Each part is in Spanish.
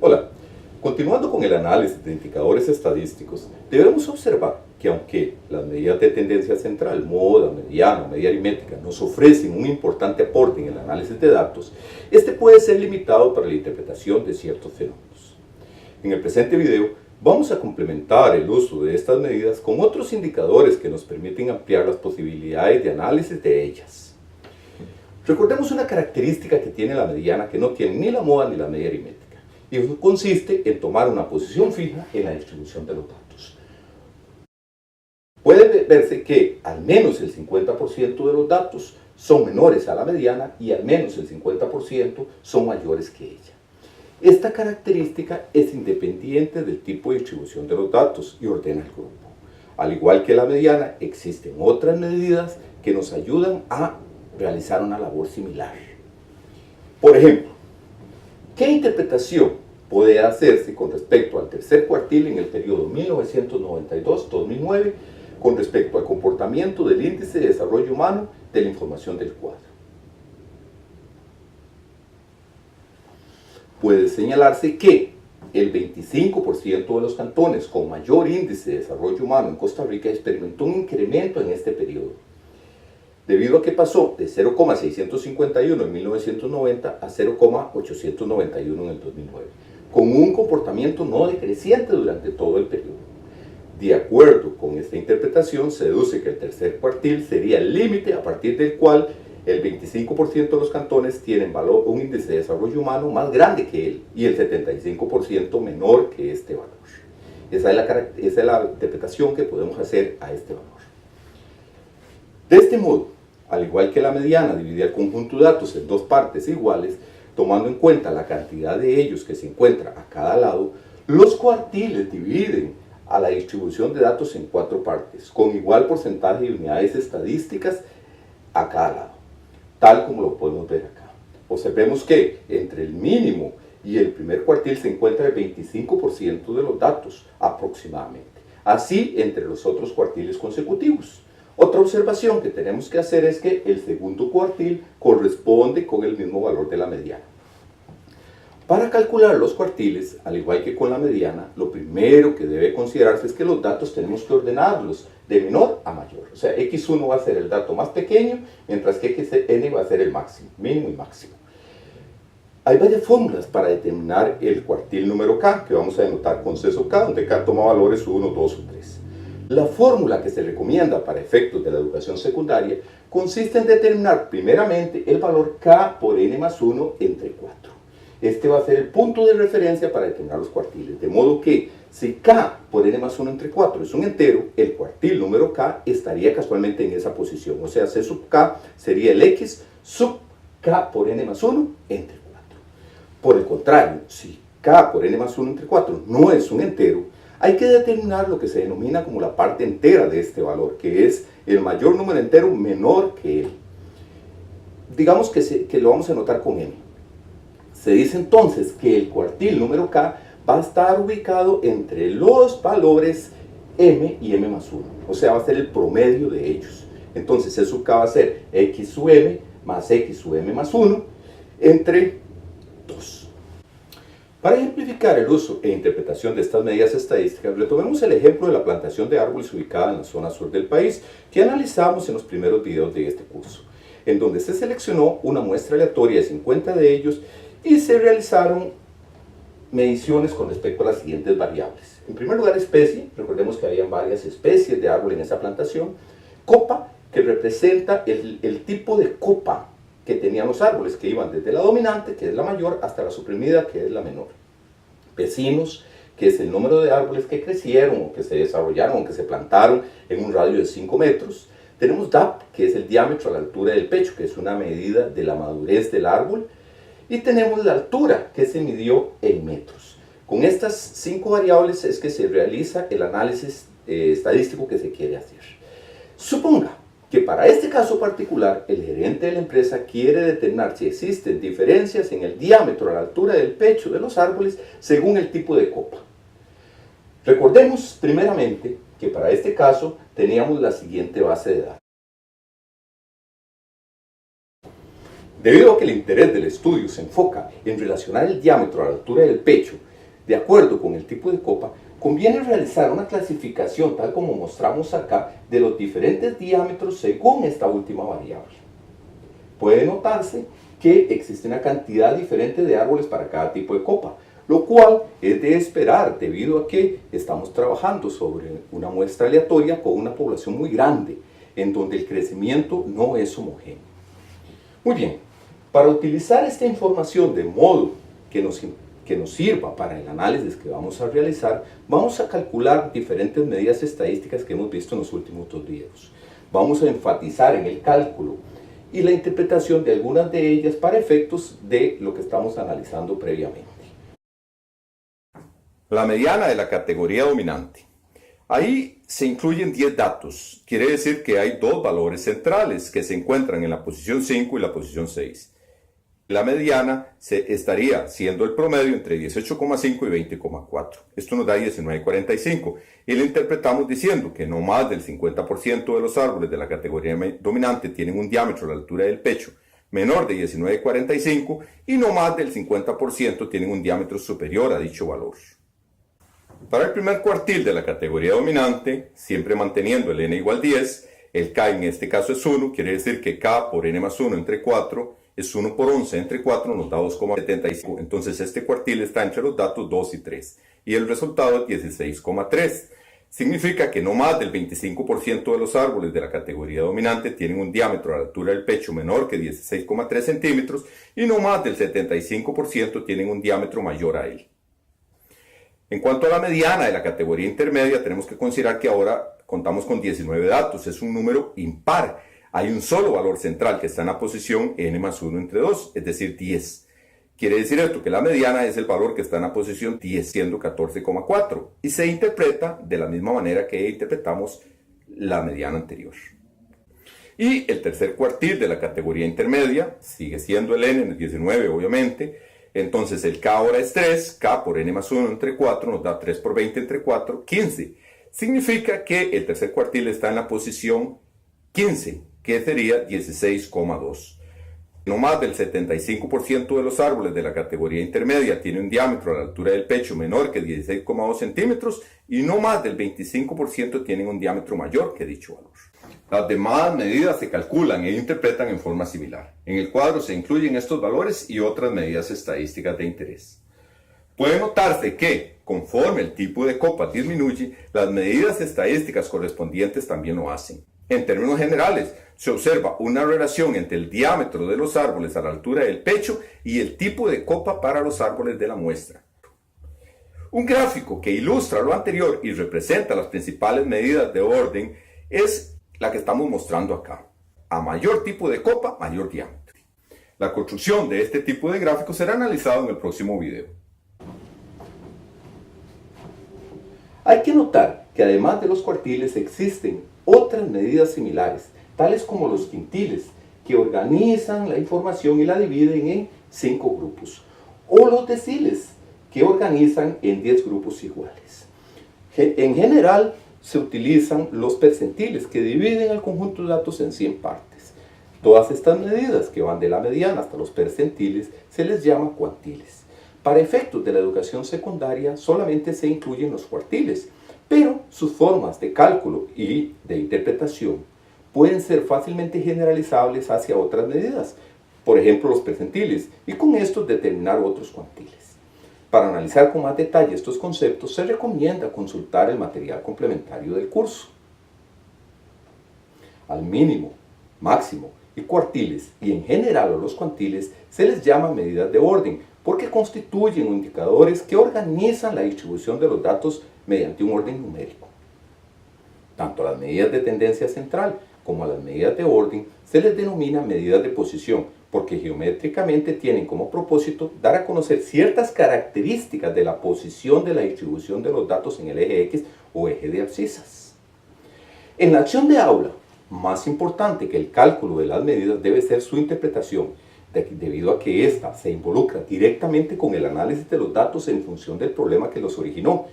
Hola, continuando con el análisis de indicadores estadísticos, debemos observar que aunque las medidas de tendencia central, moda, mediana o media aritmética nos ofrecen un importante aporte en el análisis de datos, este puede ser limitado para la interpretación de ciertos fenómenos. En el presente video vamos a complementar el uso de estas medidas con otros indicadores que nos permiten ampliar las posibilidades de análisis de ellas. Recordemos una característica que tiene la mediana que no tiene ni la moda ni la media aritmética, y eso consiste en tomar una posición fija en la distribución de los datos. Puede verse que al menos el 50% de los datos son menores a la mediana y al menos el 50% son mayores que ella. Esta característica es independiente del tipo de distribución de los datos y ordena el grupo. Al igual que la mediana, existen otras medidas que nos ayudan a realizar una labor similar. Por ejemplo, ¿qué interpretación puede hacerse con respecto al tercer cuartil en el periodo 1992-2009 con respecto al comportamiento del índice de desarrollo humano de la información del cuadro? Puede señalarse que el 25% de los cantones con mayor índice de desarrollo humano en Costa Rica experimentó un incremento en este periodo, debido a que pasó de 0,651 en 1990 a 0,891 en el 2009, con un comportamiento no decreciente durante todo el periodo. De acuerdo con esta interpretación, se deduce que el tercer cuartil sería el límite a partir del cual el 25% de los cantones tienen un índice de desarrollo humano más grande que él y el 75% menor que este valor. Esa es la interpretación que podemos hacer a este valor. De este modo, al igual que la mediana divide el conjunto de datos en dos partes iguales, tomando en cuenta la cantidad de ellos que se encuentra a cada lado, los cuartiles dividen a la distribución de datos en cuatro partes, con igual porcentaje de unidades estadísticas a cada lado, tal como lo podemos ver acá. Observemos que entre el mínimo y el primer cuartil se encuentra el 25% de los datos aproximadamente, así entre los otros cuartiles consecutivos. Otra observación que tenemos que hacer es que el segundo cuartil corresponde con el mismo valor de la mediana. Para calcular los cuartiles, al igual que con la mediana, lo primero que debe considerarse es que los datos tenemos que ordenarlos de menor a mayor. O sea, x1 va a ser el dato más pequeño, mientras que xn va a ser el máximo, mínimo y máximo. Hay varias fórmulas para determinar el cuartil número k, que vamos a denotar con ceso k, donde k toma valores 1, 2 o 3. La fórmula que se recomienda para efectos de la educación secundaria consiste en determinar primeramente el valor k por n más 1 entre 4. Este va a ser el punto de referencia para determinar los cuartiles, de modo que si k por n más 1 entre 4 es un entero, el cuartil número k estaría casualmente en esa posición, o sea, c sub k sería el x sub k por n más 1 entre 4. Por el contrario, si k por n más 1 entre 4 no es un entero, hay que determinar lo que se denomina como la parte entera de este valor, que es el mayor número entero menor que él. Digamos que lo vamos a anotar con m. Se dice entonces que el cuartil número k va a estar ubicado entre los valores m y m más 1, o sea, va a ser el promedio de ellos. Entonces, c sub k va a ser x sub m más x sub m más 1 entre 2. Para ejemplificar el uso e interpretación de estas medidas estadísticas, retomemos el ejemplo de la plantación de árboles ubicada en la zona sur del país que analizamos en los primeros videos de este curso, en donde se seleccionó una muestra aleatoria de 50 de ellos y se realizaron mediciones con respecto a las siguientes variables. En primer lugar, especie. Recordemos que había varias especies de árbol en esa plantación. Copa, que representa el tipo de copa que tenían los árboles, que iban desde la dominante, que es la mayor, hasta la suprimida, que es la menor. Vecinos, que es el número de árboles que crecieron, o que se desarrollaron, o que se plantaron en un radio de 5 metros. Tenemos DAP, que es el diámetro a la altura del pecho, que es una medida de la madurez del árbol. Y tenemos la altura, que se midió en metros. Con estas 5 variables es que se realiza el análisis estadístico que se quiere hacer. Suponga que para este caso particular, el gerente de la empresa quiere determinar si existen diferencias en el diámetro a la altura del pecho de los árboles según el tipo de copa. Recordemos primeramente que para este caso teníamos la siguiente base de datos. Debido a que el interés del estudio se enfoca en relacionar el diámetro a la altura del pecho De acuerdo con el tipo de copa, conviene realizar una clasificación, tal como mostramos acá, de los diferentes diámetros según esta última variable. Puede notarse que existe una cantidad diferente de árboles para cada tipo de copa, lo cual es de esperar debido a que estamos trabajando sobre una muestra aleatoria con una población muy grande, en donde el crecimiento no es homogéneo. Muy bien, para utilizar esta información de modo que nos sirva para el análisis que vamos a realizar, vamos a calcular diferentes medidas estadísticas que hemos visto en los últimos dos videos. Vamos a enfatizar en el cálculo y la interpretación de algunas de ellas para efectos de lo que estamos analizando previamente. La mediana de la categoría dominante. Ahí se incluyen 10 datos. Quiere decir que hay dos valores centrales que se encuentran en la posición 5 y la posición 6. La mediana estaría siendo el promedio entre 18,5 y 20,4. Esto nos da 19,45 y lo interpretamos diciendo que no más del 50% de los árboles de la categoría dominante tienen un diámetro a la altura del pecho menor de 19,45 y no más del 50% tienen un diámetro superior a dicho valor. Para el primer cuartil de la categoría dominante, siempre manteniendo el n igual 10, el k en este caso es 1, quiere decir que k por n más 1 entre 4 es 1 por 11 entre 4 nos da 2,75. Entonces este cuartil está entre los datos 2 y 3. Y el resultado es 16,3. Significa que no más del 25% de los árboles de la categoría dominante tienen un diámetro a la altura del pecho menor que 16,3 centímetros y no más del 75% tienen un diámetro mayor a él. En cuanto a la mediana de la categoría intermedia, tenemos que considerar que ahora contamos con 19 datos. Es un número impar. Hay un solo valor central que está en la posición n más 1 entre 2, es decir, 10. Quiere decir esto, que la mediana es el valor que está en la posición 10, siendo 14,4. Y se interpreta de la misma manera que interpretamos la mediana anterior. Y el tercer cuartil de la categoría intermedia sigue siendo el n, 19 obviamente. Entonces el k ahora es 3, k por n más 1 entre 4 nos da 3 por 20 entre 4, 15. Significa que el tercer cuartil está en la posición 15, que sería 16,2. No más del 75% de los árboles de la categoría intermedia tiene un diámetro a la altura del pecho menor que 16,2 centímetros y no más del 25% tienen un diámetro mayor que dicho valor. Las demás medidas se calculan e interpretan en forma similar. En el cuadro se incluyen estos valores y otras medidas estadísticas de interés. Puede notarse que, conforme el tipo de copa disminuye, las medidas estadísticas correspondientes también lo hacen. En términos generales, se observa una relación entre el diámetro de los árboles a la altura del pecho y el tipo de copa para los árboles de la muestra. Un gráfico que ilustra lo anterior y representa las principales medidas de orden es la que estamos mostrando acá. A mayor tipo de copa, mayor diámetro. La construcción de este tipo de gráfico será analizado en el próximo video. Hay que notar que además de los cuartiles existen otras medidas similares, tales como los quintiles, que organizan la información y la dividen en 5 grupos, o los deciles, que organizan en 10 grupos iguales. En general, se utilizan los percentiles, que dividen el conjunto de datos en 100 partes. Todas estas medidas, que van de la mediana hasta los percentiles, se les llama cuantiles. Para efectos de la educación secundaria, solamente se incluyen los cuartiles, pero sus formas de cálculo y de interpretación pueden ser fácilmente generalizables hacia otras medidas, por ejemplo los percentiles, y con estos determinar otros cuantiles. Para analizar con más detalle estos conceptos, se recomienda consultar el material complementario del curso. Al mínimo, máximo y cuartiles, y en general a los cuantiles, se les llama medidas de orden, porque constituyen indicadores que organizan la distribución de los datos mediante un orden numérico. Tanto a las medidas de tendencia central como a las medidas de orden se les denomina medidas de posición, porque geométricamente tienen como propósito dar a conocer ciertas características de la posición de la distribución de los datos en el eje X o eje de abscisas. En la acción de aula, más importante que el cálculo de las medidas debe ser su interpretación, debido a que ésta se involucra directamente con el análisis de los datos en función del problema que los originó,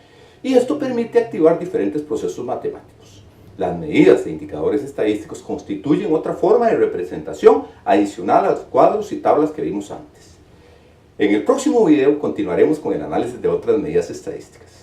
y esto permite activar diferentes procesos matemáticos. Las medidas e indicadores estadísticos constituyen otra forma de representación adicional a los cuadros y tablas que vimos antes. En el próximo video continuaremos con el análisis de otras medidas estadísticas.